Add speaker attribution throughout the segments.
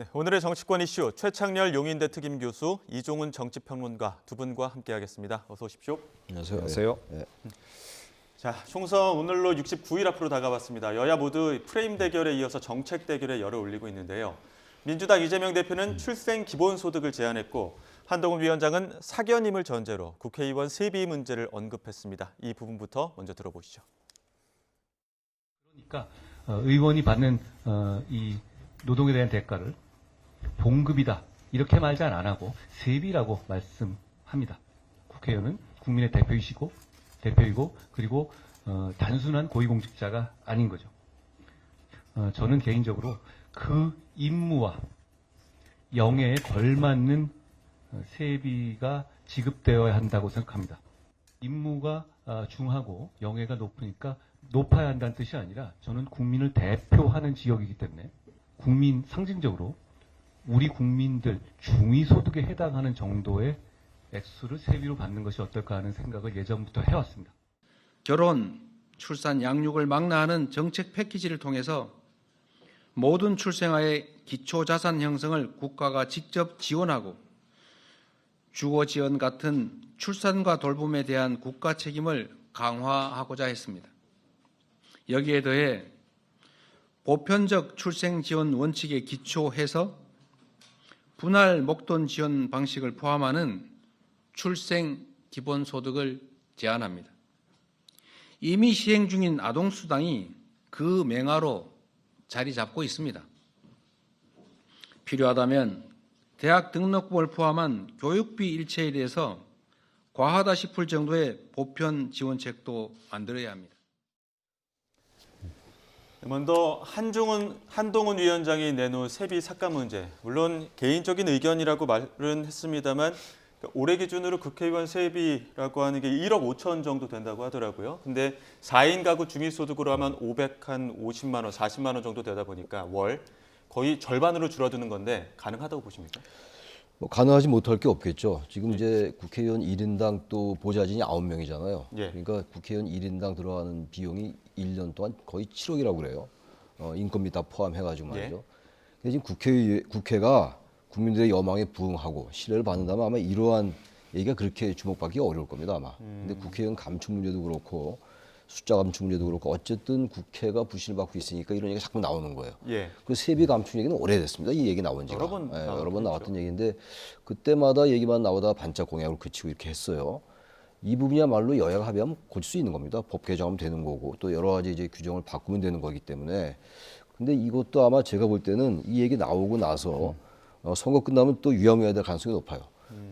Speaker 1: 네, 오늘의 정치권 이슈 최창렬 용인대 특임 교수, 이종훈 정치평론가 두 분과 함께하겠습니다. 어서 오십시오.
Speaker 2: 안녕하세요.
Speaker 3: 안녕하세요.
Speaker 2: 네.
Speaker 1: 자, 총선 오늘로 69일 앞으로 다가왔습니다. 여야 모두 프레임 대결에 이어서 정책 대결에 열을 올리고 있는데요. 민주당 이재명 대표는 출생 기본소득을 제안했고 한동훈 위원장은 사견임을 전제로 국회의원 세비 문제를 언급했습니다. 이 부분부터 먼저 들어보시죠.
Speaker 4: 그러니까 의원이 받는 이 노동에 대한 대가를 봉급이다 이렇게 말 잘 안 하고 세비라고 말씀합니다. 국회의원은 국민의 대표이고 그리고 단순한 고위공직자가 아닌 거죠. 저는 개인적으로 그 임무와 영예에 걸맞는 세비가 지급되어야 한다고 생각합니다. 임무가 중하고 영예가 높으니까 높아야 한다는 뜻이 아니라 저는 국민을 대표하는 지역이기 때문에 국민 상징적으로 우리 국민들 중위소득에 해당하는 정도의 액수를 세비로 받는 것이 어떨까 하는 생각을 예전부터 해왔습니다.
Speaker 5: 결혼, 출산, 양육을 망라하는 정책 패키지를 통해서 모든 출생아의 기초자산 형성을 국가가 직접 지원하고 주거지원 같은 출산과 돌봄에 대한 국가 책임을 강화하고자 했습니다. 여기에 더해 보편적 출생 지원 원칙에 기초해서 분할 목돈 지원 방식을 포함하는 출생 기본소득을 제안합니다. 이미 시행 중인 아동수당이 그 맹아로 자리 잡고 있습니다. 필요하다면 대학 등록금을 포함한 교육비 일체에 대해서 과하다 싶을 정도의 보편 지원책도 만들어야 합니다.
Speaker 1: 먼저 한동훈 위원장이 내놓은 세비 삭감 문제. 물론 개인적인 의견이라고 말은 했습니다만 올해 기준으로 국회의원 세비라고 하는 게 1억 5천 정도 된다고 하더라고요. 근데 4인 가구 중위소득으로 하면 550만 원, 40만 원 정도 되다 보니까 월 거의 절반으로 줄어드는 건데 가능하다고 보십니까?
Speaker 2: 가능하지 못할 게 없겠죠. 지금 이제 국회의원 1인당 또 보좌진이 9명이잖아요.
Speaker 1: 예.
Speaker 2: 그러니까 국회의원 1인당 들어가는 비용이 1년 동안 거의 7억이라고 그래요. 인건비 다 포함해가지고 말이죠. 근데 지금 국회가 국민들의 여망에 부응하고 신뢰를 받는다면 아마 이러한 얘기가 그렇게 주목받기 어려울 겁니다, 아마. 근데 국회의원 감축 문제도 그렇고 숫자 감축 문제도 그렇고 어쨌든 국회가 부신을 받고 있으니까 이런 얘기가 자꾸 나오는 거예요.
Speaker 1: 예.
Speaker 2: 그 세비 감축 얘기는 오래됐습니다. 이 얘기 나온 지가. 여러 번 나왔던 얘기인데 그때마다 얘기만 나오다가 반짝 공약으로 그치고 이렇게 했어요. 이 부분이야말로 여야가 합의하면 고칠 수 있는 겁니다. 법 개정하면 되는 거고 또 여러 가지 이제 규정을 바꾸면 되는 거기 때문에. 근데 이것도 아마 제가 볼 때는 이 얘기 나오고 나서 선거 끝나면 또 위험해야 될 가능성이 높아요.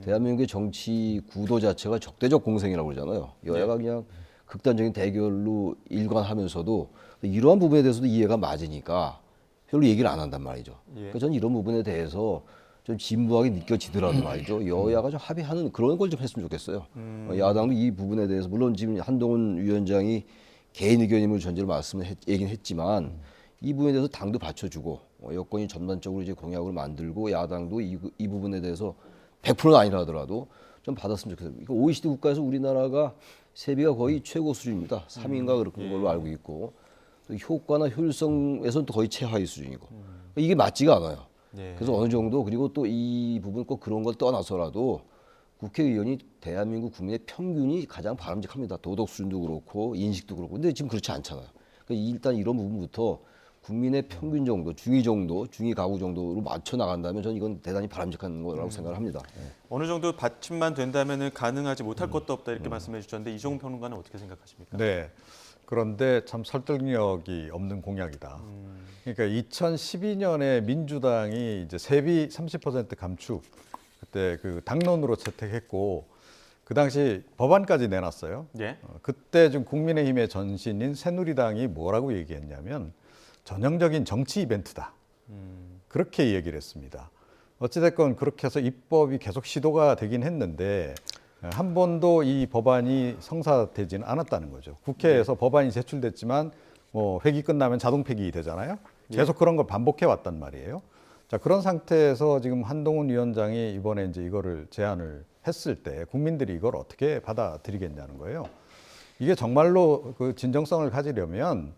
Speaker 2: 대한민국의 정치 구도 자체가 적대적 공생이라고 그러잖아요. 여야가 그냥 극단적인 대결로 일관하면서도 이러한 부분에 대해서도 이해가 맞으니까 별로 얘기를 안 한단 말이죠. 그러니까 저는 이런 부분에 대해서 좀 진부하게 느껴지더라도 말이죠. 여야가 좀 합의하는 그런 걸 좀 했으면 좋겠어요. 야당도 이 부분에 대해서 물론 지금 한동훈 위원장이 개인 의견임을 전제로 얘기는 했지만 이 부분에 대해서 당도 받쳐주고 여권이 전반적으로 이제 공약을 만들고 야당도 이 부분에 대해서 100%는 아니라 하더라도 좀 받았으면 좋겠어요. 이거 OECD 국가에서 우리나라가 세비가 거의 최고 수준입니다. 3위인가 그런 걸로 알고 있고 또 효과나 효율성에서는 또 거의 최하위 수준이고 이게 맞지가 않아요. 그래서 어느 정도 그리고 또 이 부분 꼭 그런 걸 떠나서라도 국회의원이 대한민국 국민의 평균이 가장 바람직합니다. 도덕 수준도 그렇고 인식도 그렇고 근데 지금 그렇지 않잖아요. 그러니까 일단 이런 부분부터 국민의 평균 정도, 중위 가구 정도로 맞춰 나간다면 저는 이건 대단히 바람직한 거라고 생각을 합니다.
Speaker 1: 어느 정도 받침만 된다면 가능하지 못할 것도 없다 이렇게 말씀해 주셨는데 이종훈 평론가는 어떻게 생각하십니까?
Speaker 3: 네. 그런데 참 설득력이 없는 공약이다. 그러니까 2012년에 민주당이 이제 세비 30% 감축 그때 그 당론으로 채택했고 그 당시 법안까지 내놨어요.
Speaker 1: 예.
Speaker 3: 그때 좀 국민의힘의 전신인 새누리당이 뭐라고 얘기했냐면 전형적인 정치 이벤트다. 그렇게 얘기를 했습니다. 어찌됐건 그렇게 해서 입법이 계속 시도가 되긴 했는데 한 번도 이 법안이 성사되지는 않았다는 거죠. 국회에서 법안이 제출됐지만 뭐 회기 끝나면 자동 폐기되잖아요. 계속 그런 걸 반복해 왔단 말이에요. 자, 그런 상태에서 지금 한동훈 위원장이 이번에 이제 이거를 제안을 했을 때 국민들이 이걸 어떻게 받아들이겠냐는 거예요. 이게 정말로 그 진정성을 가지려면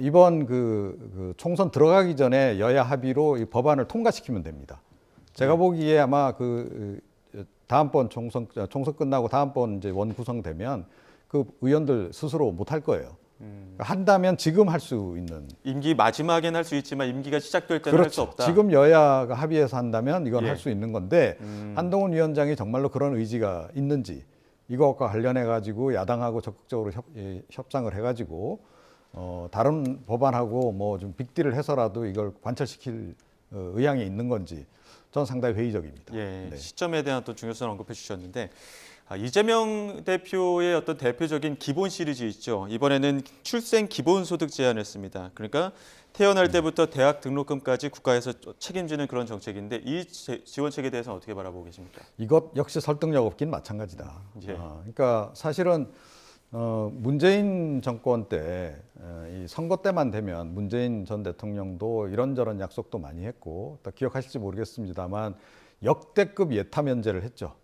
Speaker 3: 이번 그 총선 들어가기 전에 여야 합의로 이 법안을 통과시키면 됩니다. 제가 보기에 아마 다음번 총선 끝나고 다음번 이제 원 구성되면 그 의원들 스스로 못 할 거예요. 한다면 지금 할 수 있는.
Speaker 1: 임기 마지막엔 할 수 있지만 임기가 시작될 때는 할 수
Speaker 3: 그렇죠.
Speaker 1: 없다.
Speaker 3: 지금 여야가 합의해서 한다면 이건
Speaker 1: 예.
Speaker 3: 할 수 있는 건데 한동훈 위원장이 정말로 그런 의지가 있는지 이것과 관련해 가지고 야당하고 적극적으로 협상을 해가지고 다른 법안하고 뭐 좀 빅딜을 해서라도 이걸 관철시킬 의향이 있는 건지 저는 상당히 회의적입니다.
Speaker 1: 예,
Speaker 3: 네.
Speaker 1: 시점에 대한 또 중요성을 언급해 주셨는데 이재명 대표의 어떤 대표적인 기본 시리즈 있죠. 이번에는 출생 기본소득 제안을 했습니다. 그러니까 태어날 때부터 대학 등록금까지 국가에서 책임지는 그런 정책인데 이 지원책에 대해서는 어떻게 바라보고 계십니까?
Speaker 3: 이것 역시 설득력 없긴 마찬가지다.
Speaker 1: 예.
Speaker 3: 그러니까 사실은 문재인 정권 때 이 선거 때만 되면 문재인 전 대통령도 이런저런 약속도 많이 했고 또 기억하실지 모르겠습니다만 역대급 예타 면제를 했죠.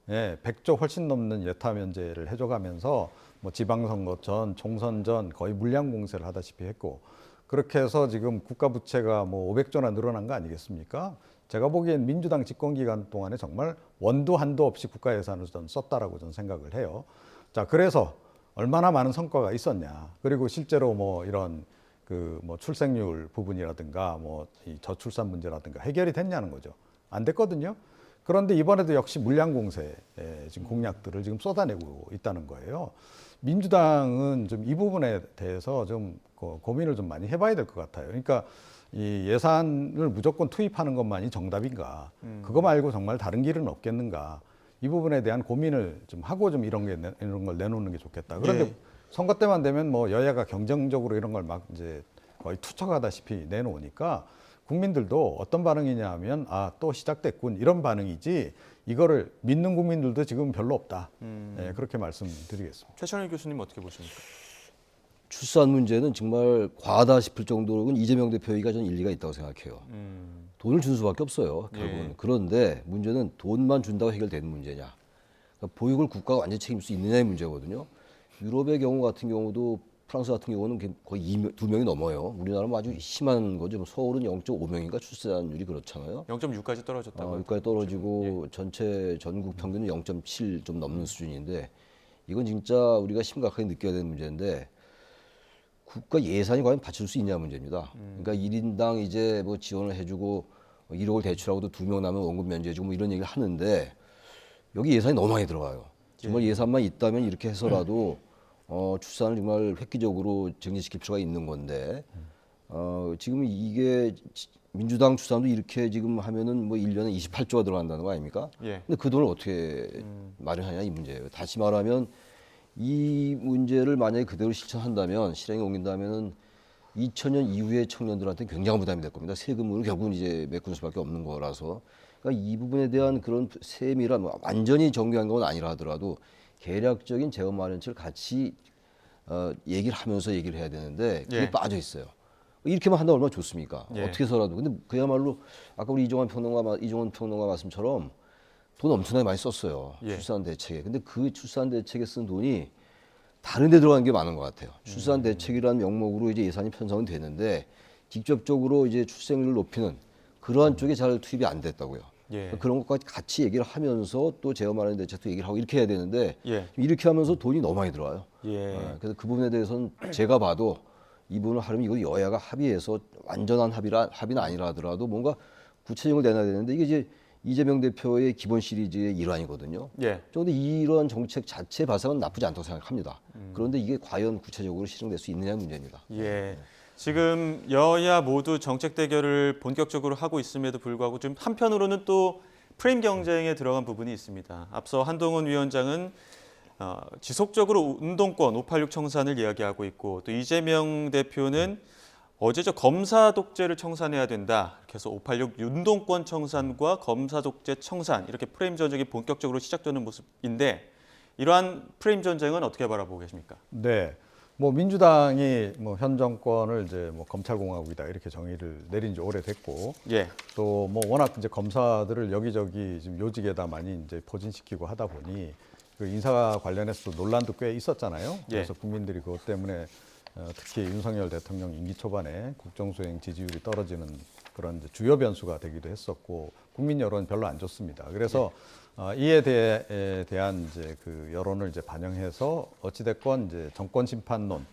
Speaker 3: 예, 100조 훨씬 넘는 예타 면제를 해줘가면서 뭐 지방선거 전, 총선 전 거의 물량 공세를 하다시피 했고 그렇게 해서 지금 국가 부채가 뭐 500조나 늘어난 거 아니겠습니까? 제가 보기엔 민주당 집권 기간 동안에 정말 원도 한도 없이 국가 예산을 전 썼다라고 저는 생각을 해요. 자, 그래서 얼마나 많은 성과가 있었냐. 그리고 실제로 뭐 이런 그 뭐 출생률 부분이라든가 뭐 이 저출산 문제라든가 해결이 됐냐는 거죠. 안 됐거든요. 그런데 이번에도 역시 물량 공세 지금 공약들을 지금 쏟아내고 있다는 거예요. 민주당은 좀 이 부분에 대해서 좀 고민을 좀 많이 해봐야 될 것 같아요. 그러니까 이 예산을 무조건 투입하는 것만이 정답인가? 그거 말고 정말 다른 길은 없겠는가? 이 부분에 대한 고민을 좀 하고 좀 이런 걸 내놓는 게 좋겠다. 그런데
Speaker 1: 예.
Speaker 3: 선거 때만 되면 뭐 여야가 경쟁적으로 이런 걸 막 이제 거의 투척하다시피 내놓으니까 국민들도 어떤 반응이냐 하면 아, 또 시작됐군 이런 반응이지 이거를 믿는 국민들도 지금 별로 없다. 네, 그렇게 말씀드리겠습니다.
Speaker 1: 최천일 교수님 어떻게 보십니까?
Speaker 2: 출산 문제는 정말 과하다 싶을 정도로는 이재명 대표 얘기가 저는 일리가 있다고 생각해요. 돈을 준 수밖에 없어요, 결국은.
Speaker 1: 예.
Speaker 2: 그런데 문제는 돈만 준다고 해결되는 문제냐. 그러니까 보육을 국가가 완전히 책임질 수 있느냐의 문제거든요. 유럽의 경우 같은 경우도 프랑스 같은 경우는 거의 2명이 넘어요. 우리나라는 아주 심한 거죠. 서울은 0.5명인가 출산율이 그렇잖아요.
Speaker 1: 0.6까지 떨어졌다고.
Speaker 2: 여기까지 떨어지고 전체 전국 평균은 0.7 좀 넘는 수준인데 이건 진짜 우리가 심각하게 느껴야 되는 문제인데 국가 예산이 과연 받칠 수 있냐 문제입니다. 그러니까 1인당 이제 뭐 지원을 해주고 1억을 대출하고도 2명 나면 원금 면제해주고 뭐 이런 얘기를 하는데 여기 예산이 너무 많이 들어가요. 정말 예산만 있다면 이렇게 해서라도 출산을 정말 획기적으로 정지시킬 필요가 있는 건데 지금 이게 민주당 출산도 이렇게 지금 하면은 뭐 1년에 28조가 들어간다는 거 아닙니까?
Speaker 1: 예.
Speaker 2: 근데 그 돈을 어떻게 마련하냐 이 문제예요. 다시 말하면 이 문제를 만약에 그대로 실천한다면 실행에 옮긴다면은 2000년 이후의 청년들한테 굉장한 부담이 될 겁니다. 세금으로 결국은 이제 메꾸는 수밖에 없는 거라서 그러니까 이 부분에 대한 그런 세밀한 완전히 정교한 건 아니라 하더라도 계략적인 재원 마련책을 같이 얘기를 하면서 얘기를 해야 되는데 그게
Speaker 1: 예.
Speaker 2: 빠져 있어요. 이렇게만 한다면 얼마나 좋습니까?
Speaker 1: 예.
Speaker 2: 어떻게 해서라도. 근데 그야말로 아까 우리 이종원 평론가 말씀처럼 돈 엄청나게 많이 썼어요.
Speaker 1: 예.
Speaker 2: 출산 대책에. 근데 그 출산 대책에 쓴 돈이 다른 데 들어가는 게 많은 것 같아요. 출산 대책이라는 명목으로 이제 예산이 편성은 되는데 직접적으로 이제 출생률을 높이는 그러한 쪽에 잘 투입이 안 됐다고요.
Speaker 1: 예.
Speaker 2: 그런 것까지 같이 얘기를 하면서 또 재원 마련 대책도 얘기를 하고 이렇게 해야 되는데
Speaker 1: 예.
Speaker 2: 이렇게 하면서 돈이 너무 많이 들어와요.
Speaker 1: 예.
Speaker 2: 그래서 그 부분에 대해서는 제가 봐도 이 부분을 하려면 이거 여야가 합의해서 완전한 합의는 아니라 하더라도 뭔가 구체적으로 내놔야 되는데 이게 이제 이재명 대표의 기본 시리즈의 일환이거든요.
Speaker 1: 예.
Speaker 2: 그런데 이런 정책 자체 봐서는 나쁘지 않다고 생각합니다. 그런데 이게 과연 구체적으로 실행될 수 있느냐 문제입니다.
Speaker 1: 예. 지금 여야 모두 정책 대결을 본격적으로 하고 있음에도 불구하고 좀 한편으로는 또 프레임 경쟁에 들어간 부분이 있습니다. 앞서 한동훈 위원장은 지속적으로 운동권 586 청산을 이야기하고 있고 또 이재명 대표는 어제 검사 독재를 청산해야 된다. 그래서 586 운동권 청산과 검사 독재 청산 이렇게 프레임 전쟁이 본격적으로 시작되는 모습인데 이러한 프레임 전쟁은 어떻게 바라보고 계십니까?
Speaker 3: 네. 뭐 민주당이 뭐 현 정권을 이제 뭐 검찰공화국이다 이렇게 정의를 내린 지 오래됐고
Speaker 1: 예.
Speaker 3: 또 뭐 워낙 이제 검사들을 여기저기 지금 요직에다 많이 이제 포진시키고 하다 보니 그 인사 관련해서 논란도 꽤 있었잖아요. 그래서 국민들이 그것 때문에 특히 윤석열 대통령 임기 초반에 국정수행 지지율이 떨어지는 그런 이제 주요 변수가 되기도 했었고 국민 여론 별로 안 좋습니다. 그래서 이에 대한 이제 그 여론을 이제 반영해서 어찌됐건 이제 정권 심판론,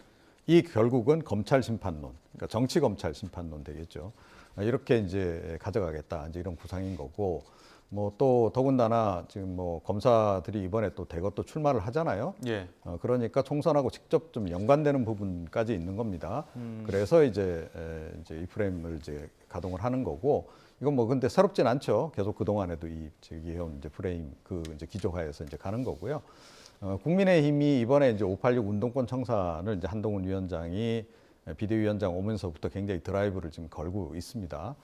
Speaker 3: 이 결국은 검찰 심판론, 그러니까 정치 검찰 심판론 되겠죠. 이렇게 이제 가져가겠다, 이제 이런 구상인 거고, 뭐 또 더군다나 지금 뭐 검사들이 이번에 또 대거 또 출마를 하잖아요.
Speaker 1: 예.
Speaker 3: 그러니까 총선하고 직접 좀 연관되는 부분까지 있는 겁니다. 그래서 이제 이 프레임을 이제 가동을 하는 거고, 이건 뭐 근데 새롭진 않죠. 계속 그 동안에도 이 제기해온 이제 프레임 그 이제 기조화에서 이제 가는 거고요. 국민의힘이 이번에 이제 586 운동권 청산을 이제 한동훈 위원장이 비대위원장 오면서부터 굉장히 드라이브를 지금 걸고 있습니다.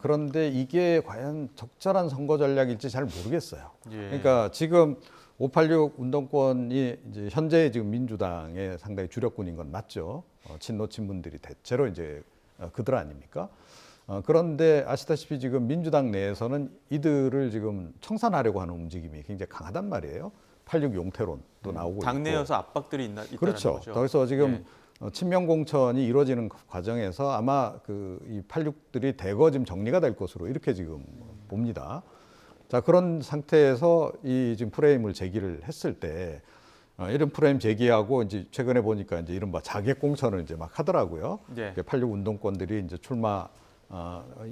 Speaker 3: 그런데 이게 과연 적절한 선거 전략일지 잘 모르겠어요.
Speaker 1: 예.
Speaker 3: 그러니까 지금 586 운동권이 이제 현재 지금 민주당의 상당히 주력군인 건 맞죠. 친노 친문들이 대체로 이제 그들 아닙니까? 그런데 아시다시피 지금 민주당 내에서는 이들을 지금 청산하려고 하는 움직임이 굉장히 강하단 말이에요. 86 용태론도 나오고 있고.
Speaker 1: 당내여서 압박들이 있다는
Speaker 3: 그렇죠.
Speaker 1: 거죠.
Speaker 3: 그래서 지금
Speaker 1: 예.
Speaker 3: 친명 공천이 이루어지는 과정에서 아마 그 이 86들이 대거 지금 정리가 될 것으로 이렇게 지금 봅니다. 자, 그런 상태에서 이 지금 프레임을 제기를 했을 때 이런 프레임 제기하고 이제 최근에 보니까 이제 이른바 자객 공천을 이제 막 하더라고요.
Speaker 1: 예.
Speaker 3: 86 운동권들이 이제 출마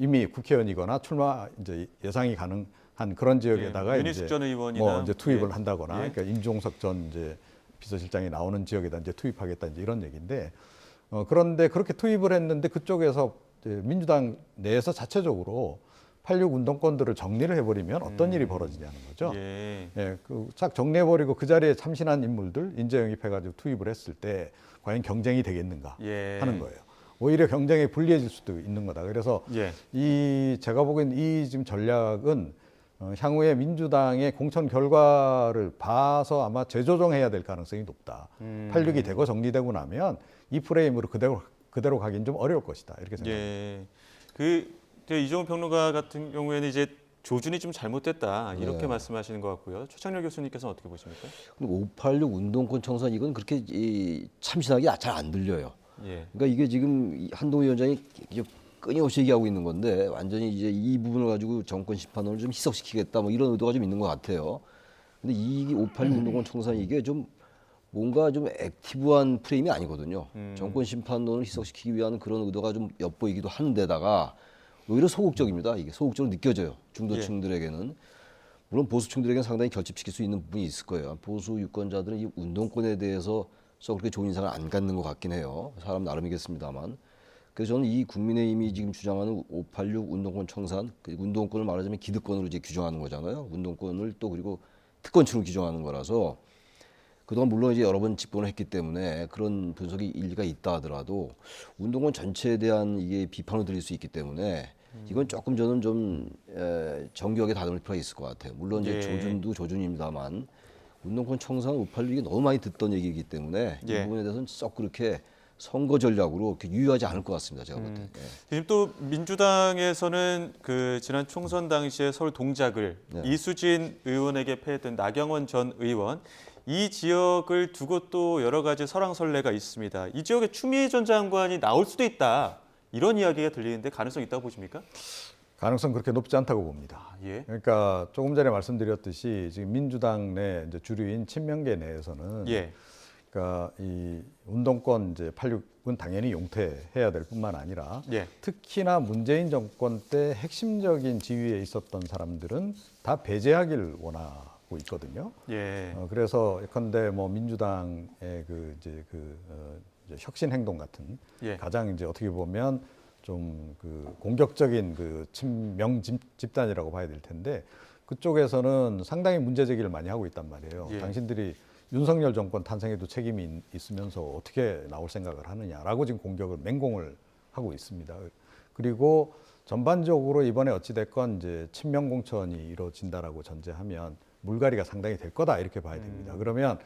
Speaker 3: 이미 국회의원이거나 출마 이제 예상이 가능한 그런 지역에다가
Speaker 1: 예.
Speaker 3: 이제
Speaker 1: 윤희숙 전 의원이나
Speaker 3: 뭐 이제 투입을
Speaker 1: 예.
Speaker 3: 한다거나,
Speaker 1: 예.
Speaker 3: 그러니까 임종석 전 이제 비서실장이 나오는 지역에다 이제 투입하겠다, 이제 이런 얘기인데, 그런데 그렇게 투입을 했는데 그쪽에서 이제 민주당 내에서 자체적으로 86 운동권들을 정리를 해버리면 어떤 일이 벌어지냐는 거죠.
Speaker 1: 예.
Speaker 3: 예, 싹 정리해버리고 그 자리에 참신한 인물들 인재 영입해가지고 투입을 했을 때 과연 경쟁이 되겠는가
Speaker 1: 예.
Speaker 3: 하는 거예요. 오히려 경쟁이 불리해질 수도 있는 거다. 그래서
Speaker 1: 예.
Speaker 3: 제가 보기엔 이 지금 전략은 향후에 민주당의 공천 결과를 봐서 아마 재조정해야 될 가능성이 높다. 86이 대거 정리되고 나면 이 프레임으로 그대로 가긴 좀 어려울 것이다. 이렇게 생각합니다.
Speaker 1: 예. 이종훈 평론가 같은 경우에는 이제 조준이 좀 잘못됐다 이렇게
Speaker 2: 네.
Speaker 1: 말씀하시는 것 같고요. 최창렬 교수님께서는 어떻게 보십니까?
Speaker 2: 586 운동권 청산 이건 그렇게 참신하게 잘 안 들려요.
Speaker 1: 예.
Speaker 2: 그러니까 이게 지금 한동훈 위원장이 이제 끊임없이 얘기하고 있는 건데 완전히 이제 이 부분을 가지고 정권 심판론을 좀 희석시키겠다 뭐 이런 의도가 좀 있는 것 같아요. 근데 이 586 운동권 청산 이게 좀 뭔가 좀 액티브한 프레임이 아니거든요. 정권 심판론을 희석시키기 위한 그런 의도가 좀 엿보이기도 하는데다가 오히려 소극적입니다. 이게 소극적으로 느껴져요. 중도층들에게는. 물론 보수층들에게는 상당히 결집시킬 수 있는 부분이 있을 거예요. 보수 유권자들은 이 운동권에 대해서 썩 그렇게 좋은 인상을 안 갖는 것 같긴 해요. 사람 나름이겠습니다만. 그래서 저는 이 국민의힘이 지금 주장하는 586 운동권 청산, 그 운동권을 말하자면 기득권으로 이제 규정하는 거잖아요. 운동권을 또 그리고 특권층으로 규정하는 거라서 그동안 물론 이제 여러 번 집권을 했기 때문에 그런 분석이 일리가 있다 하더라도 운동권 전체에 대한 이게 비판을 드릴 수 있기 때문에 이건 조금 저는 좀 정교하게 다듬을 필요가 있을 것 같아요. 물론 이제
Speaker 1: 예.
Speaker 2: 조준도 조준입니다만 운동권 청산 586이 너무 많이 듣던 얘기이기 때문에
Speaker 1: 예.
Speaker 2: 이 부분에 대해서는 썩 그렇게 선거 전략으로 이렇게 유효하지 않을 것 같습니다. 제가 볼 때. 예.
Speaker 1: 지금 또 민주당에서는 그 지난 총선 당시에 서울 동작을
Speaker 2: 네.
Speaker 1: 이수진 의원에게 패했던 나경원 전 의원 이 지역을 두고 또 여러 가지 설왕설래가 있습니다. 이 지역에 추미애 전 장관이 나올 수도 있다. 이런 이야기가 들리는데 가능성 있다고 보십니까?
Speaker 3: 가능성 그렇게 높지 않다고 봅니다.
Speaker 1: 예.
Speaker 3: 그러니까 조금 전에 말씀드렸듯이 지금 민주당 내 이제 주류인 친명계 내에서는
Speaker 1: 예.
Speaker 3: 그러니까 이 운동권 이제 86은 당연히 용퇴해야 될 뿐만 아니라
Speaker 1: 예.
Speaker 3: 특히나 문재인 정권 때 핵심적인 지위에 있었던 사람들은 다 배제하기를 원하고 있거든요.
Speaker 1: 예.
Speaker 3: 그래서 예컨대 뭐 민주당의 이제 혁신 행동 같은
Speaker 1: 예.
Speaker 3: 가장 이제 어떻게 보면 좀 그 공격적인 그 친명 집단이라고 봐야 될 텐데 그쪽에서는 상당히 문제 제기를 많이 하고 있단 말이에요.
Speaker 1: 예.
Speaker 3: 당신들이 윤석열 정권 탄생에도 책임이 있으면서 어떻게 나올 생각을 하느냐라고 지금 공격을 맹공을 하고 있습니다. 그리고 전반적으로 이번에 어찌됐건 이제 친명 공천이 이루어진다라고 전제하면 물갈이가 상당히 될 거다 이렇게 봐야 됩니다. 그러면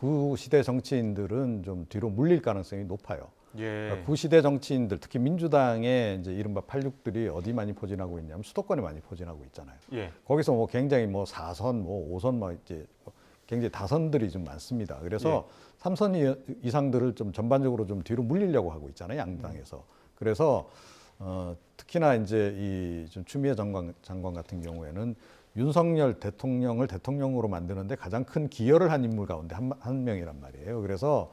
Speaker 3: 그 시대 정치인들은 좀 뒤로 물릴 가능성이 높아요.
Speaker 1: 예.
Speaker 3: 그러니까 그 시대 정치인들, 특히 민주당의 이제 이른바 86들이 어디 많이 포진하고 있냐면 수도권에 많이 포진하고 있잖아요.
Speaker 1: 예.
Speaker 3: 거기서 뭐 굉장히 뭐 4선, 뭐 5선 막 이제 굉장히 다선들이 좀 많습니다. 그래서 3선 이상들을 좀 전반적으로 좀 뒤로 물리려고 하고 있잖아요, 양당에서. 그래서 특히나 이제 이 좀 추미애 장관 같은 경우에는 윤석열 대통령을 대통령으로 만드는데 가장 큰 기여를 한 인물 가운데 한 명이란 말이에요. 그래서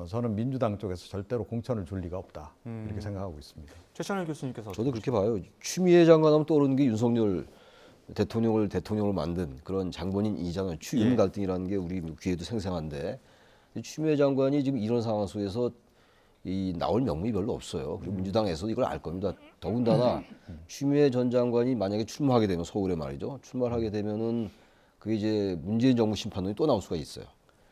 Speaker 3: 저는 민주당 쪽에서 절대로 공천을 줄 리가 없다 이렇게 생각하고 있습니다.
Speaker 1: 최찬일 교수님께서
Speaker 2: 저도 그렇게 봐요. 추미애 장관하면 떠오르는 게 윤석열 대통령을 대통령으로 만든 그런 장본인이잖아요. 추임 갈등이라는 게 우리 귀에도 생생한데 추미애 장관이 지금 이런 상황 속에서 이 나올 명분이 별로 없어요. 그리고 민주당에서도 이걸 알 겁니다. 더군다나 추미애 전 장관이 만약에 출마하게 되면 서울에 말이죠. 출마를 하게 되면은 그게 이제 문재인 정부 심판론이 또 나올 수가 있어요.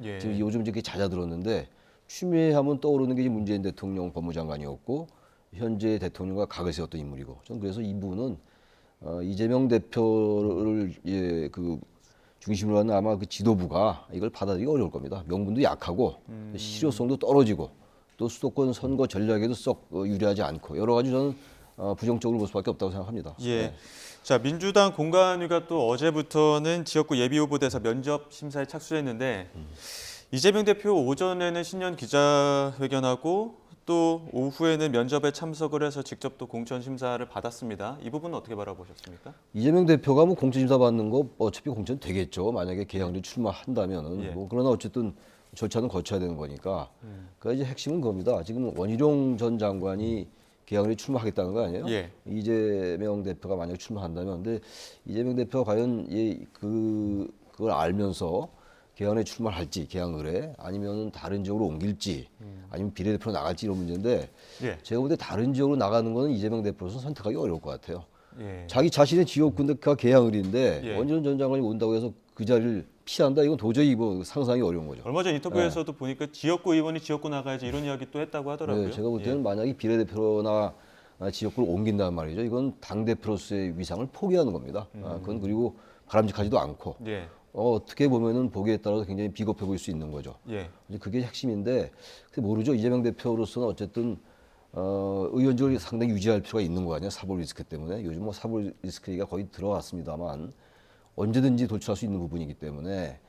Speaker 1: 예.
Speaker 2: 지금 요즘 이렇게 잦아들었는데 추미애 하면 떠오르는 게 문재인 대통령 법무장관이었고 현재 대통령과 각을 세웠던 인물이고 저는 그래서 이분은 이재명 대표를 그 중심으로 하는 아마 그 지도부가 이걸 받아들이기 어려울 겁니다. 명분도 약하고 실효성도 떨어지고 또 수도권 선거 전략에도 썩 유리하지 않고 여러 가지 저는 부정적으로 볼 수밖에 없다고 생각합니다.
Speaker 1: 예.
Speaker 2: 네.
Speaker 1: 자, 민주당 공관위가 또 어제부터는 지역구 예비후보대사 면접 심사에 착수했는데 이재명 대표 오전에는 신년 기자회견하고 또 오후에는 면접에 참석을 해서 직접 또 공천 심사를 받았습니다. 이 부분은 어떻게 바라보셨습니까?
Speaker 2: 이재명 대표가 뭐 공천 심사 받는 거 어차피 공천 되겠죠. 만약에 개항이 출마한다면은
Speaker 1: 예.
Speaker 2: 뭐 그러나 어쨌든 절차는 거쳐야 되는 거니까. 그러니까 이제 핵심은 그겁니다. 지금 원희룡 전 장관이 개항에 출마하겠다는 거 아니에요?
Speaker 1: 예.
Speaker 2: 이재명 대표가 만약 출마한다면, 근데 이재명 대표가 과연 그걸 알면서 개항에 출마할지, 개항을에 아니면 다른 지역으로 옮길지, 아니면 비례대표로 나갈지 이런 문제인데,
Speaker 1: 예.
Speaker 2: 제가 볼 때 다른 지역으로 나가는 거는 이재명 대표로서 선택하기 어려울 것 같아요.
Speaker 1: 예.
Speaker 2: 자기 자신의 지역구가 개항을인데
Speaker 1: 예.
Speaker 2: 원희룡 전 장관이 온다고 해서 그 자리를 피한다? 이건 도저히 뭐 상상이 어려운 거죠.
Speaker 1: 얼마 전 인터뷰에서도 보니까 지역구 의원이 지역구 나가야지 이런 이야기 또 했다고 하더라고요.
Speaker 2: 네, 제가 볼 때는 만약에 비례대표나 지역구를 옮긴다는 말이죠. 이건 당대표로서의 위상을 포기하는 겁니다. 그건 그리고 바람직하지도 않고
Speaker 1: 예.
Speaker 2: 어떻게 보면은 보기에 따라서 굉장히 비겁해 보일 수 있는 거죠.
Speaker 1: 예.
Speaker 2: 이제 그게 핵심인데 모르죠. 이재명 대표로서는 어쨌든 의원직을 상당히 유지할 필요가 있는 거 아니에요. 사법 리스크 때문에. 요즘 뭐 사법 리스크 얘기가 거의 들어왔습니다만 언제든지 돌출할 수 있는 부분이기 때문에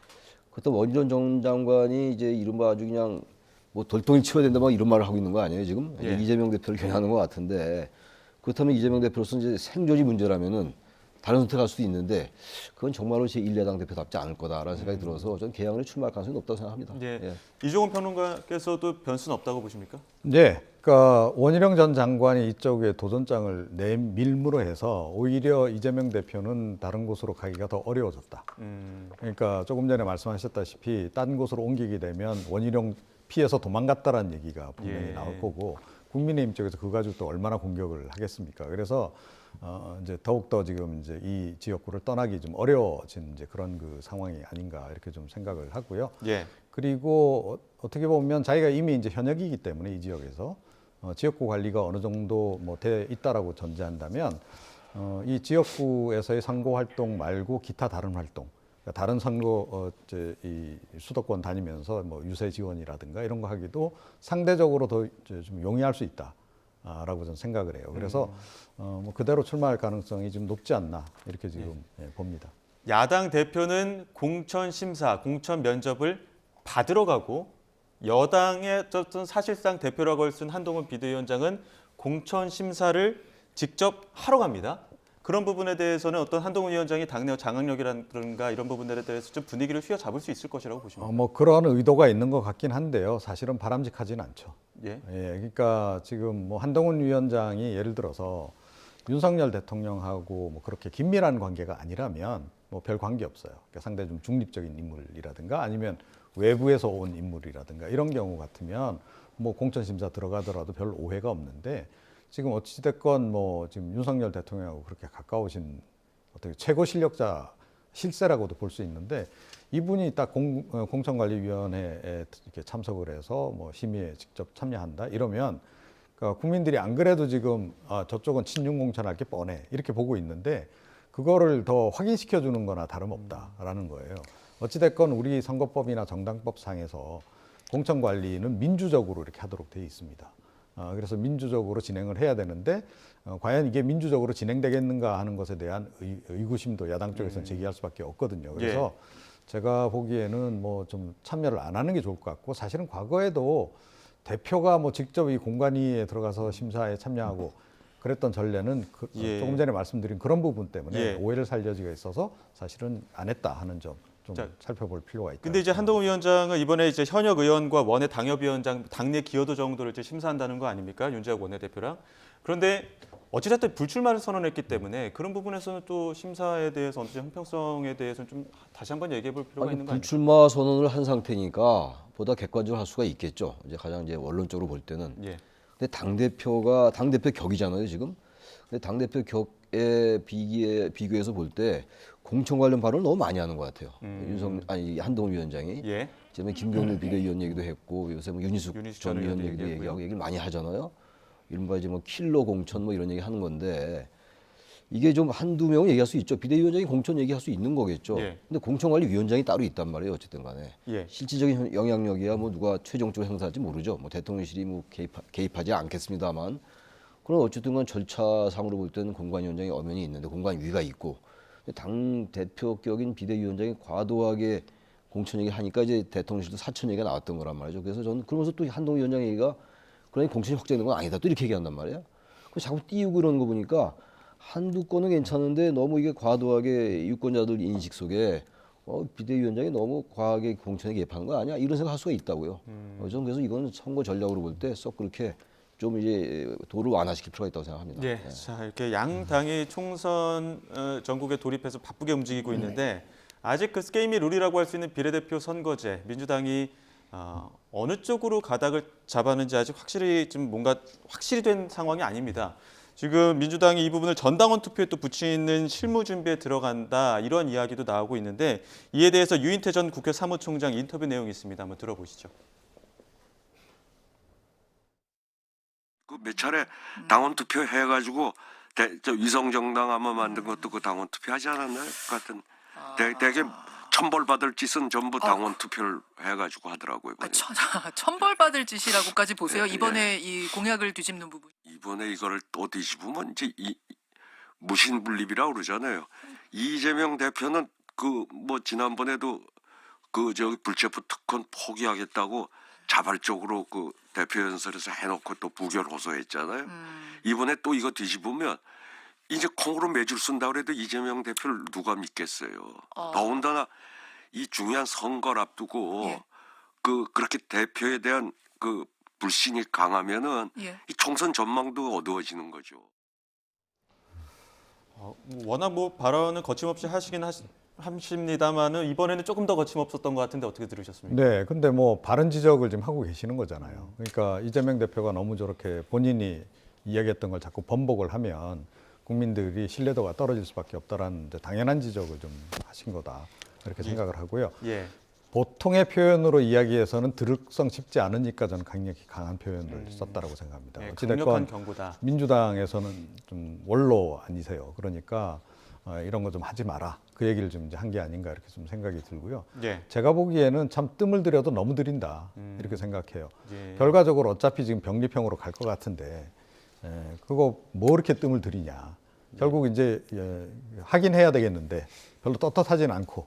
Speaker 2: 그렇다면 원희룡 전 장관이 이제 이른바 아주 그냥 뭐 돌덩이 치워야 된다 막 이런 말을 하고 있는 거 아니에요 지금?
Speaker 1: 예.
Speaker 2: 이재명 대표를 겨냥하는 것 같은데 그렇다면 이재명 대표로서는 이제 생존이 문제라면은 다른 선택할 수도 있는데 그건 정말로 제 1야당 대표답지 않을 거다라는 생각이 들어서 저는 개항을 출마할 가능성이 높다고 생각합니다.
Speaker 1: 예.
Speaker 2: 예.
Speaker 1: 이종훈 평론가께서도 변수는 없다고 보십니까?
Speaker 3: 네, 그러니까 원희룡 전 장관이 이쪽에 도전장을 내밀므로 해서 오히려 이재명 대표는 다른 곳으로 가기가 더 어려워졌다. 그러니까 조금 전에 말씀하셨다시피 딴 곳으로 옮기게 되면 원희룡 피해서 도망갔다라는 얘기가 분명히
Speaker 1: 예.
Speaker 3: 나올 거고 국민의힘 쪽에서 그거 가지고 또 얼마나 공격을 하겠습니까? 그래서 이제 더욱더 지금 이제 이 지역구를 떠나기 좀 어려워진 이제 그런 그 상황이 아닌가 이렇게 좀 생각을 하고요.
Speaker 1: 예.
Speaker 3: 그리고 어떻게 보면 자기가 이미 이제 현역이기 때문에 이 지역에서 지역구 관리가 어느 정도 뭐 돼 있다라고 전제한다면 이 지역구에서의 선거 활동 말고 기타 다른 활동, 그러니까 다른 선거 이 수도권 다니면서 뭐 유세 지원이라든가 이런 거 하기도 상대적으로 더 좀 용이할 수 있다라고 저는 생각을 해요. 그래서 뭐 그대로 출마할 가능성이 좀 높지 않나 이렇게 지금 봅니다.
Speaker 1: 야당 대표는 공천 심사, 공천 면접을 받으러 가고 여당의 어떤 사실상 대표라고 할 수 있는 한동훈 비대위원장은 공천 심사를 직접 하러 갑니다. 그런 부분에 대해서는 어떤 한동훈 위원장이 당내 장악력이라든가 이런 부분들에 대해서 좀 분위기를 휘어잡을 수 있을 것이라고 보십니까?
Speaker 3: 뭐 그런 의도가 있는 것 같긴 한데요. 사실은 바람직하지는 않죠.
Speaker 1: 예.
Speaker 3: 그러니까 지금 뭐 한동훈 위원장이 예를 들어서 윤석열 대통령하고 뭐 그렇게 긴밀한 관계가 아니라면 뭐 별 관계 없어요. 그러니까 상당히 좀 중립적인 인물이라든가 아니면 외부에서 온 인물이라든가 이런 경우 같으면 뭐 공천 심사 들어가더라도 별 오해가 없는데 지금 어찌됐건 뭐 지금 윤석열 대통령하고 그렇게 가까우신 어떻게 최고 실력자 실세라고도 볼 수 있는데 이분이 딱 공천관리위원회에 이렇게 참석을 해서 뭐 심의에 직접 참여한다 이러면 그러니까 국민들이 안 그래도 지금 저쪽은 친윤 공천할 게 뻔해 이렇게 보고 있는데 그거를 더 확인시켜 주는 거나 다름없다라는 거예요. 어찌됐건 우리 선거법이나 정당법상에서 공천관리는 민주적으로 이렇게 하도록 되어 있습니다. 그래서 민주적으로 진행을 해야 되는데 과연 이게 민주적으로 진행되겠는가 하는 것에 대한 의구심도 야당 쪽에서는 제기할 수밖에 없거든요. 그래서 제가 보기에는 뭐 좀 참여를 안 하는 게 좋을 것 같고, 사실은 과거에도 대표가 뭐 직접 이 공관위에 들어가서 심사에 참여하고 그랬던 전례는
Speaker 1: 예.
Speaker 3: 조금 전에 말씀드린 그런 부분 때문에
Speaker 1: 예.
Speaker 3: 오해를 살 여지가 있어서 사실은 안 했다 하는 점 좀
Speaker 1: 자,
Speaker 3: 살펴볼 필요가 있다.
Speaker 1: 근데 이제 한동훈 위원장은 이번에 이제 현역 의원과 원외 당협위원장 당내 기여도 정도를 이제 심사한다는 거 아닙니까? 윤재욱 원내대표랑. 그런데 어찌됐든 불출마를 선언했기 때문에 그런 부분에서는 또 심사에 대해서 어느 정도 형평성에 대해서는 좀 다시 한번 얘기해 볼 필요가
Speaker 2: 아니,
Speaker 1: 있는 거 아닙니까?
Speaker 2: 불출마 선언을 한 상태니까 보다 객관적으로 할 수가 있겠죠. 이제 가장 이제 원론적으로 볼 때는.
Speaker 1: 예.
Speaker 2: 근데 당대표 격이잖아요, 지금. 근데 당대표 격에 비교해서 볼 때 공천 관련 발언을 너무 많이 하는 것 같아요. 한동훈 위원장이.
Speaker 1: 예.
Speaker 2: 지금 김경래 비대위원 얘기도 했고 요새 뭐 윤희숙 전 의원 얘기도
Speaker 1: 얘기했고요.
Speaker 2: 얘기하고 얘기를 많이 하잖아요. 이른바 이제 뭐 킬러 공천 뭐 이런 얘기 하는 건데 이게 좀 한두 명은 얘기할 수 있죠. 비대위원장이 공천 얘기할 수 있는 거겠죠.
Speaker 1: 예.
Speaker 2: 근데 공천관리위원장이 따로 있단 말이에요. 어쨌든 간에.
Speaker 1: 예.
Speaker 2: 실질적인 영향력이야 뭐 누가 최종적으로 행사할지 모르죠. 뭐 대통령실이 뭐 개입하지 않겠습니다만 그럼 어쨌든 간 절차상으로 볼 때는 공관위원장이 엄연히 있는데 공관위가 있고 당 대표격인 비대위원장이 과도하게 공천 얘기 하니까 이제 대통령실도 사천 얘기가 나왔던 거란 말이죠. 그래서 저는 그러면서 또 한동훈 위원장 얘기가 그러니 공천이 확정된 건 아니다 또 이렇게 얘기한단 말이에요. 그 자꾸 띄우고 이러는 거 보니까 한두 건은 괜찮은데 너무 이게 과도하게 유권자들 인식 속에 비대위원장이 너무 과하게 공천에 개입하는 거 아니야? 이런 생각할 수가 있다고요. 저는 그래서 이건 선거 전략으로 볼 때 썩 그렇게 좀 이제 도를 완화시킬 필요가 있다고 생각합니다.
Speaker 1: 예. 자, 이렇게 양 당이 총선 전국에 돌입해서 바쁘게 움직이고 있는데 아직 그 게임이 룰이라고 할 수 있는 비례대표 선거제 민주당이 어느 쪽으로 가닥을 잡았는지 아직 확실히 좀 뭔가 확실히 된 상황이 아닙니다. 지금 민주당이 이 부분을 전당원 투표에 또 붙이는 실무 준비에 들어간다 이런 이야기도 나오고 있는데 이에 대해서 유인태 전 국회 사무총장 인터뷰 내용이 있습니다. 한번 들어보시죠.
Speaker 6: 그 몇 차례 당원 투표 해가지고 위성정당 아마 만든 것도 그 당원 투표 하지 않았나요? 그 같은 되게 천벌받을 짓은 전부 당원 투표를 해가지고 하더라고요.
Speaker 7: 천벌받을 짓이라고까지 보세요.
Speaker 6: 예,
Speaker 7: 이번에 이 공약을 뒤집는 부분.
Speaker 6: 이번에 이거를 또 뒤집으면 이제 무신분립이라고 그러잖아요. 이재명 대표는 그 뭐 지난번에도 그 저기 불체포 특권 포기하겠다고 자발적으로 그 대표 연설에서 해놓고 또 부결 호소했잖아요. 이번에 또 이거 뒤집으면 이제 콩으로 매줄 쓴다 그래도 이재명 대표를 누가 믿겠어요. 더군다나 이 중요한 선거를 앞두고
Speaker 7: 예.
Speaker 6: 그렇게 대표에 대한 그 불신이 강하면은
Speaker 7: 예.
Speaker 6: 이 총선 전망도 어두워지는 거죠.
Speaker 1: 워낙 뭐 발언은 거침없이 하십니다만은 이번에는 조금 더 거침없었던 것 같은데 어떻게 들으셨습니까?
Speaker 3: 네, 근데 뭐 바른 지적을 지금 하고 계시는 거잖아요. 그러니까 이재명 대표가 너무 저렇게 본인이 이야기했던 걸 자꾸 번복을 하면 국민들이 신뢰도가 떨어질 수밖에 없다라는 당연한 지적을 좀 하신 거다 이렇게 생각을 하고요.
Speaker 1: 예.
Speaker 3: 보통의 표현으로 이야기해서는 들을성 쉽지 않으니까 저는 강한 표현을 썼다라고 생각합니다.
Speaker 1: 예,
Speaker 3: 어찌됐건
Speaker 1: 강력한 경고다.
Speaker 3: 민주당에서는 좀 원로 아니세요. 그러니까 이런 거 좀 하지 마라. 그 얘기를 좀 이제 한 게 아닌가 이렇게 좀 생각이 들고요.
Speaker 1: 예.
Speaker 3: 제가 보기에는 참 뜸을 들여도 너무 들인다 이렇게 생각해요.
Speaker 1: 예.
Speaker 3: 결과적으로 어차피 지금 병립형으로 갈 것 같은데 그거 뭐 이렇게 뜸을 들이냐. 결국 이제 하긴 해야 되겠는데 별로 떳떳하진 않고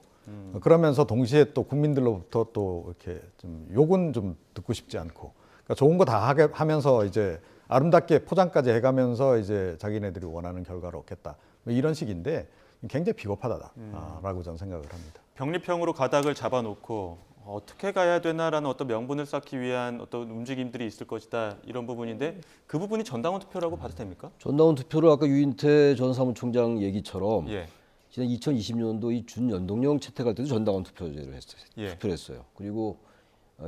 Speaker 3: 그러면서 동시에 또 국민들로부터 또 이렇게 좀 욕은 좀 듣고 싶지 않고 그러니까 좋은 거 다 하면서 이제 아름답게 포장까지 해가면서 이제 자기네들이 원하는 결과를 얻겠다. 뭐 이런 식인데 굉장히 비겁하다라고 저는 생각을 합니다.
Speaker 1: 병립형으로 가닥을 잡아놓고 어떻게 가야 되나라는 어떤 명분을 쌓기 위한 어떤 움직임들이 있을 것이다 이런 부분인데 그 부분이 전당원 투표라고 봐도 됩니까?
Speaker 2: 전당원 투표를 아까 유인태 전 사무총장 얘기처럼
Speaker 1: 예.
Speaker 2: 지난 2020년도 이 준연동형 채택할 때도 전당원 투표제를 했어요.
Speaker 1: 예.
Speaker 2: 투표를 했어요. 그리고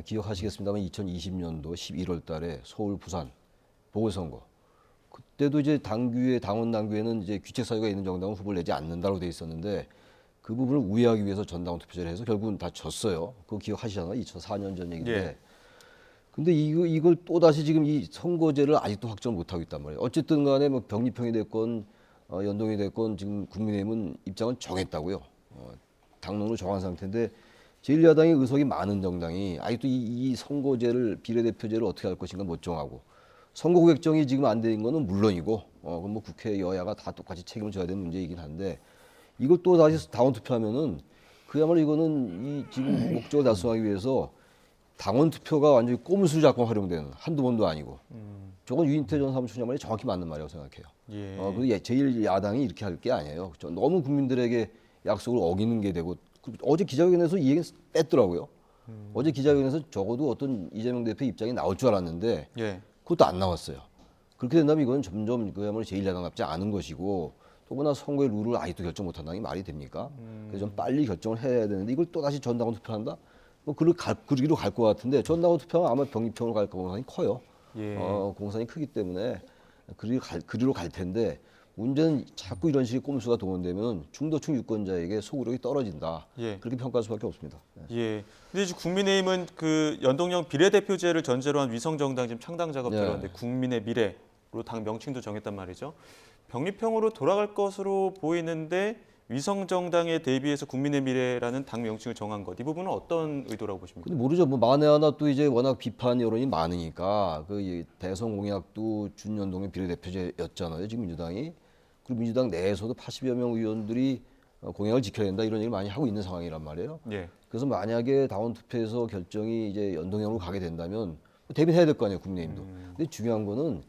Speaker 2: 기억하시겠습니다만 2020년도 11월 달에 서울, 부산 보궐선거 그때도 이제 당원 당규에는 이제 귀책 사유가 있는 정당은 후보를 내지 않는다고 돼 있었는데 그 부분을 우회하기 위해서 전당원 투표제를 해서 결국은 다 졌어요. 그거 기억하시잖아요. 2004년 전 얘기인데.
Speaker 1: 예.
Speaker 2: 근데 이걸 또 다시 지금 이 선거제를 아직도 확정을 못 하고 있단 말이에요. 어쨌든 간에 뭐 병립형이 됐건 연동이 됐건 지금 국민의힘은 입장은 정했다고요. 당론으로 정한 상태인데 제1야당의 의석이 많은 정당이 아직도 이 선거제를 비례대표제를 어떻게 할 것인가 못 정하고 선거구 획정이 지금 안 되는 거는 물론이고 그럼 뭐 국회 여야가 다 똑같이 책임을 져야 되는 문제이긴 한데 이걸 또 다시 당원 투표하면은 그야말로 이거는 이 지금 목적을 달성하기 위해서 당원 투표가 완전히 꼼수 잡고 활용되는 한두 번도 아니고 저건 유인태 전 사무총장 말이 정확히 맞는 말이라고 생각해요.
Speaker 1: 예.
Speaker 2: 그 제일 야당이 이렇게 할 게 아니에요. 너무 국민들에게 약속을 어기는 게 되고 어제 기자회견에서 이 얘기는 뺐더라고요. 어제 기자회견에서 적어도 어떤 이재명 대표 입장이 나올 줄 알았는데
Speaker 1: 예.
Speaker 2: 그것도 안 나왔어요. 그렇게 된다면 이건 점점 그야말로 제1야당답지 않은 것이고 또구나 선거의 룰을 아직도 결정 못한다는 게 말이 됩니까? 그래서 좀 빨리 결정을 해야 되는데 이걸 또 다시 전당원 투표한다? 뭐 그리로 갈 것 같은데 전당원 투표는 아마 병립형으로 갈 가능성이 커요.
Speaker 1: 예.
Speaker 2: 공산이 크기 때문에 그리로 갈 텐데 문제는 자꾸 이런 식의 꼼수가 동원되면 중도층 유권자에게 소구력이 떨어진다.
Speaker 1: 예.
Speaker 2: 그렇게 평가할 수밖에 없습니다.
Speaker 1: 예. 근데 이제 국민의힘은 그 연동형 비례대표제를 전제로 한 위성정당 지금 창당 작업
Speaker 2: 네.
Speaker 1: 들어갔는데 국민의 미래로 당 명칭도 정했단 말이죠. 병립형으로 돌아갈 것으로 보이는데 위성정당에 대비해서 국민의 미래라는 당 명칭을 정한 것, 이 부분은 어떤 의도라고 보십니까?
Speaker 2: 근데 모르죠. 뭐 만에 하나 또 이제 워낙 비판 여론이 많으니까 그 대선 공약도 준연동형 비례대표제였잖아요. 지금 민주당이. 그리고 민주당 내에서도 80여 명 의원들이 공약을 지켜야 된다 이런 얘기를 많이 하고 있는 상황이란 말이에요.
Speaker 1: 예.
Speaker 2: 그래서 만약에 당원 투표에서 결정이 이제 연동형으로 가게 된다면 대비해야 될 거 아니에요, 국민의힘도. 근데 중요한 거는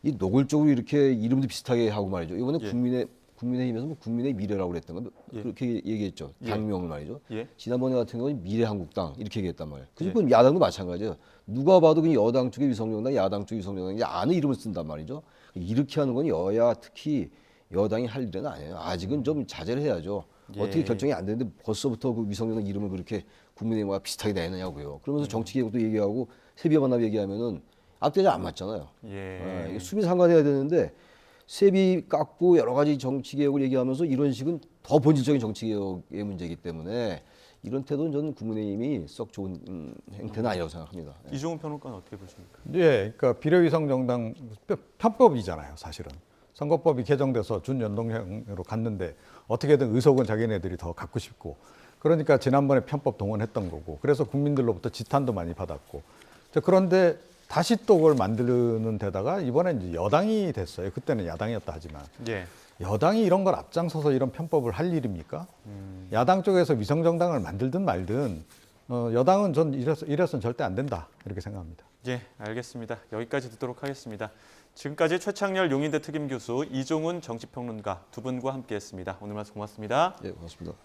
Speaker 2: 이 노골적으로 이렇게 이름도 비슷하게 하고 말이죠. 이번에
Speaker 1: 예.
Speaker 2: 국민의힘에서 뭐 국민의 미래라고 그랬던 건
Speaker 1: 예.
Speaker 2: 그렇게 얘기했죠.
Speaker 1: 예.
Speaker 2: 당명을 말이죠.
Speaker 1: 예.
Speaker 2: 지난번에 같은 경우는 미래한국당 이렇게 얘기했단 말이에요.
Speaker 1: 예.
Speaker 2: 그건 야당도 마찬가지예요. 누가 봐도 그냥 여당 쪽의 위성정당, 야당 쪽의 위성정당 이제 아는 이름을 쓴단 말이죠. 이렇게 하는 건 여야 특히 여당이 할 일은 아니에요. 아직은 좀 자제를 해야죠.
Speaker 1: 예.
Speaker 2: 어떻게 결정이 안 되는데 벌써부터 그 위성정당 이름을 그렇게 국민의힘과 비슷하게 내느냐고요. 그러면서 정치개혁도 얘기하고 세비반납 얘기하면은 앞뒤가 안 맞잖아요.
Speaker 1: 예.
Speaker 2: 이게 수비 상관해야 되는데 세비 깎고 여러 가지 정치개혁을 얘기하면서 이런 식은 더 본질적인 정치개혁의 문제이기 때문에 이런 태도는 저는 국민의힘이 썩 좋은 행태는 아니라고 생각합니다.
Speaker 1: 이종훈 평론가는 어떻게 보십니까?
Speaker 3: 예, 그러니까 비례위성정당 편법이잖아요, 사실은. 선거법이 개정돼서 준연동형으로 갔는데 어떻게든 의석은 자기네들이 더 갖고 싶고 그러니까 지난번에 편법 동원했던 거고 그래서 국민들로부터 지탄도 많이 받았고 그런데 다시 또 그걸 만드는 데다가 이번엔 이제 여당이 됐어요. 그때는 야당이었다 하지만
Speaker 1: 예.
Speaker 3: 여당이 이런 걸 앞장서서 이런 편법을 할 일입니까? 야당 쪽에서 위성정당을 만들든 말든 여당은 전 이래서는 절대 안 된다 이렇게 생각합니다.
Speaker 1: 예, 알겠습니다. 여기까지 듣도록 하겠습니다. 지금까지 최창렬 용인대 특임교수, 이종훈 정치평론가 두 분과 함께했습니다. 오늘 말씀 고맙습니다.
Speaker 2: 예, 고맙습니다.